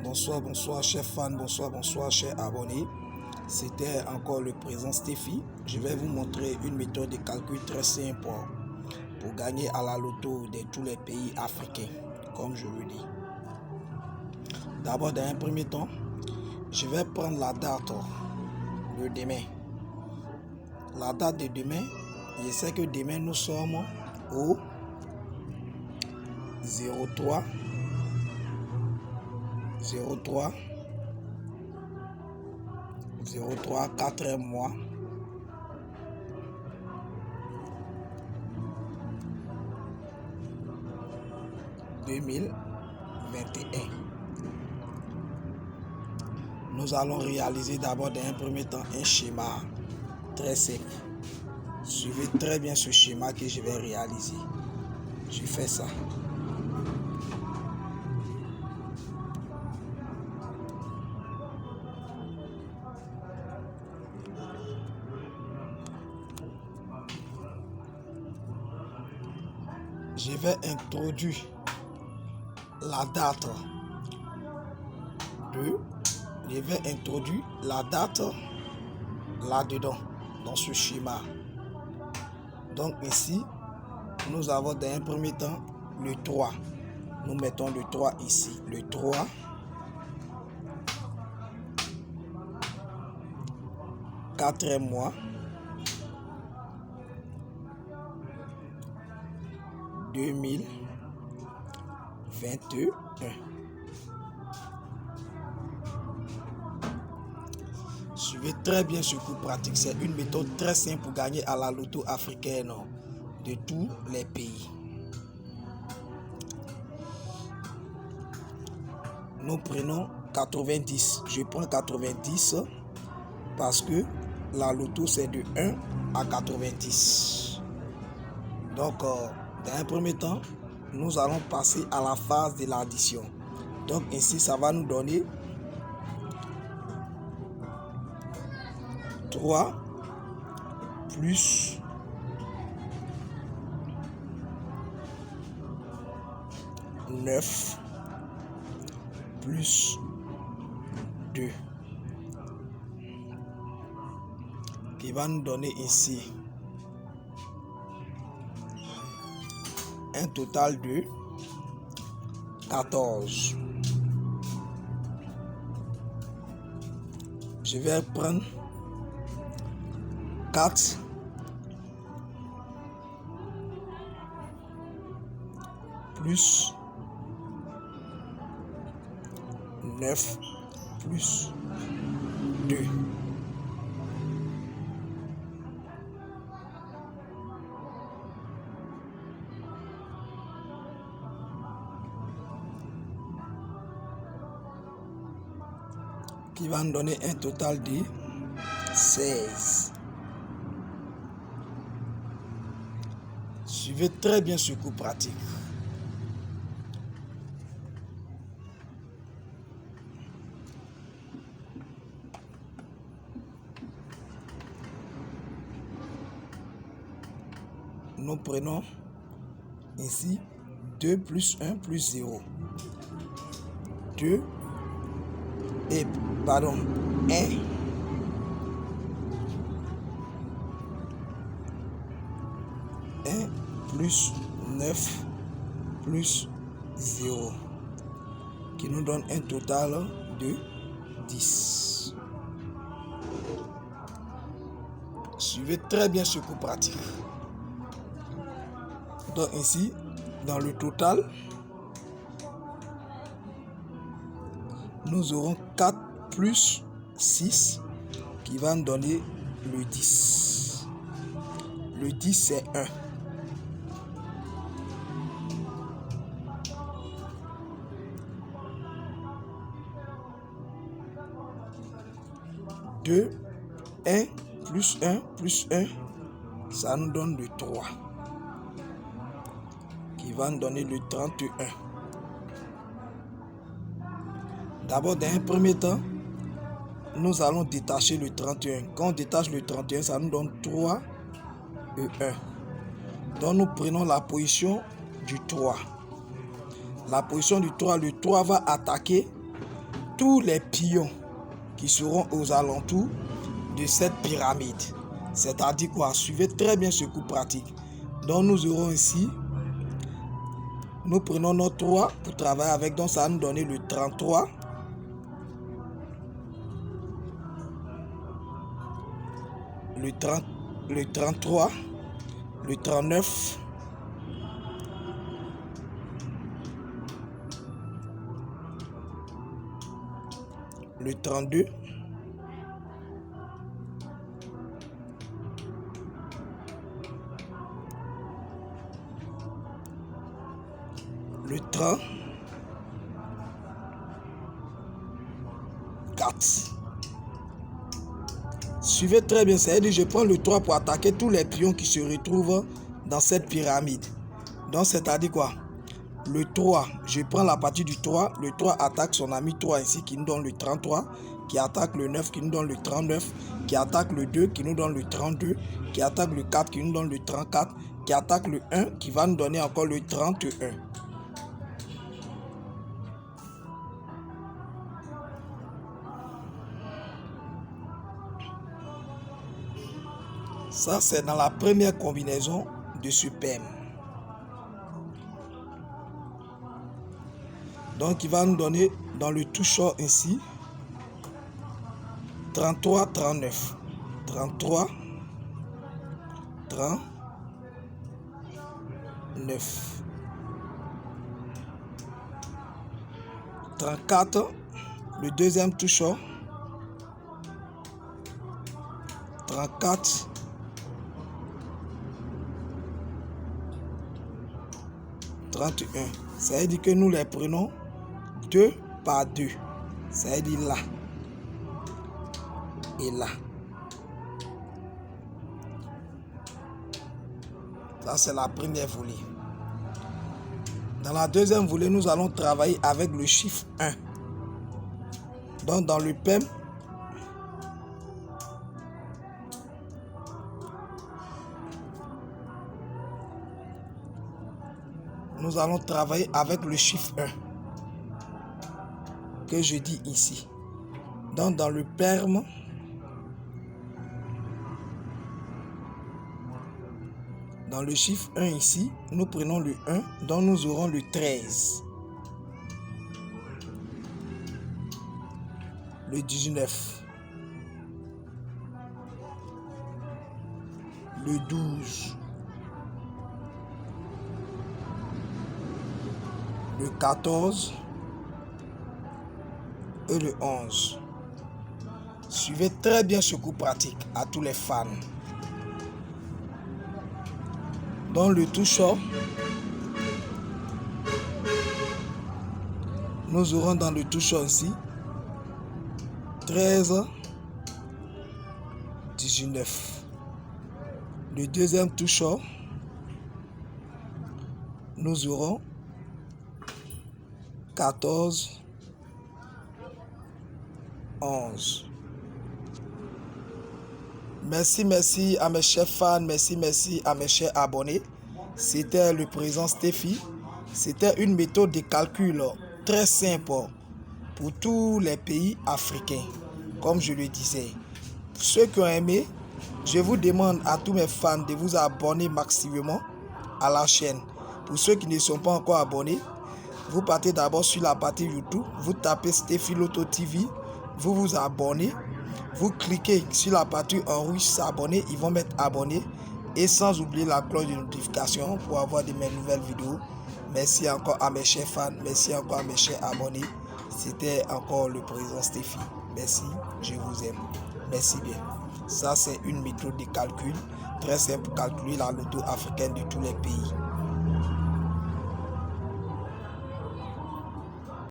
Bonsoir chers fans, bonsoir chers abonnés. C'était encore le présent Steffi. Je vais vous montrer une méthode de calcul très simple pour gagner à la loto de tous les pays africains, comme je le dis. D'abord, dans un premier temps, je vais prendre la date de demain. La date de demain, je sais que demain nous sommes au 03 4 mois 2021. Nous allons réaliser d'abord dans un premier temps un schéma très simple. Suivez très bien ce schéma que je vais réaliser. Je fais ça. Je vais introduire la date là-dedans, dans ce schéma. Donc ici, nous avons dans un premier temps le 3. Nous mettons le 3 ici. Le 3. Quatrième mois. 2021. Suivez très bien ce cours pratique. C'est une méthode très simple pour gagner à la loto africaine de tous les pays. Nous prenons 90. Je prends 90 parce que la loto c'est de 1 à 90. Donc, dans un premier temps, nous allons passer à la phase de l'addition. Donc ici, ça va nous donner 3 plus 9 plus 2 qui va nous donner ici un total de 14. Je vais prendre 4 plus 9 plus 2. Qui va nous donner un total de 16. Suivez très bien ce cours pratique. Nous prenons ici 2 plus 1 plus 0. 2 et pardon 1 plus 9 plus 0 qui nous donne un total de 10. Suivez très bien ce cours pratique. Donc ici, dans le total, nous aurons 4 plus 6 qui va nous donner le 10. Le 10 c'est 1. Deux, 1 plus 1 plus 1, ça nous donne le 3 qui va nous donner le 31. D'abord, dans un premier temps, nous allons détacher le 31. Quand on détache le 31, ça nous donne 3 et 1. Donc nous prenons la position du 3. La position du 3, le 3 va attaquer tous les pions qui seront aux alentours de cette pyramide. C'est-à-dire quoi? Suivez très bien ce cours pratique. Donc nous aurons ici, nous prenons notre 3 pour travailler avec, donc ça va nous donner le 33, le 33, le 39, le 32, le 34. Suivez très bien, c'est-à-dire je prends le 3 pour attaquer tous les pions qui se retrouvent dans cette pyramide. Donc c'est-à-dire quoi? Le 3, je prends la partie du 3, le 3 attaque son ami 3 ici qui nous donne le 33, qui attaque le 9 qui nous donne le 39, qui attaque le 2 qui nous donne le 32, qui attaque le 4 qui nous donne le 34, qui attaque le 1 qui va nous donner encore le 31. Ça, c'est dans la première combinaison de ce PEM. Donc, il va nous donner dans le touchant ici 33, 39. 33, 39. 34, le deuxième touchant. 34. 31. Ça veut dire que nous les prenons 2 par 2. Ça veut dire là et là. Ça, c'est la première volée. Dans la deuxième volée, nous allons travailler avec le chiffre 1. Donc, dans le PEM, nous allons travailler avec le chiffre 1 que je dis ici. Donc dans le PERM, dans le chiffre 1 ici, nous prenons le 1, donc nous aurons le 13, le 19, le 12, le 14 et le 11. Suivez très bien ce cours pratique à tous les fans. Dans le touchant, nous aurons dans le touchant ici 13, 19. Le deuxième touchant, nous aurons 14, 11. Merci à mes chers fans, merci à mes chers abonnés. C'était le président Steffi. C'était une méthode de calcul très simple pour tous les pays africains, comme je le disais. Pour ceux qui ont aimé, je vous demande à tous mes fans de vous abonner massivement à la chaîne. Pour ceux qui ne sont pas encore abonnés, vous partez d'abord sur la partie YouTube, vous tapez Steffi Loto TV, vous vous abonnez. Vous cliquez sur la partie en rouge s'abonner, ils vont mettre abonné et sans oublier la cloche de notification pour avoir de mes nouvelles vidéos. Merci encore à mes chers fans, merci encore à mes chers abonnés. C'était encore le président Steffi. Merci, je vous aime. Merci bien. Ça, c'est une méthode de calcul très simple pour calculer la loto africaine de tous les pays.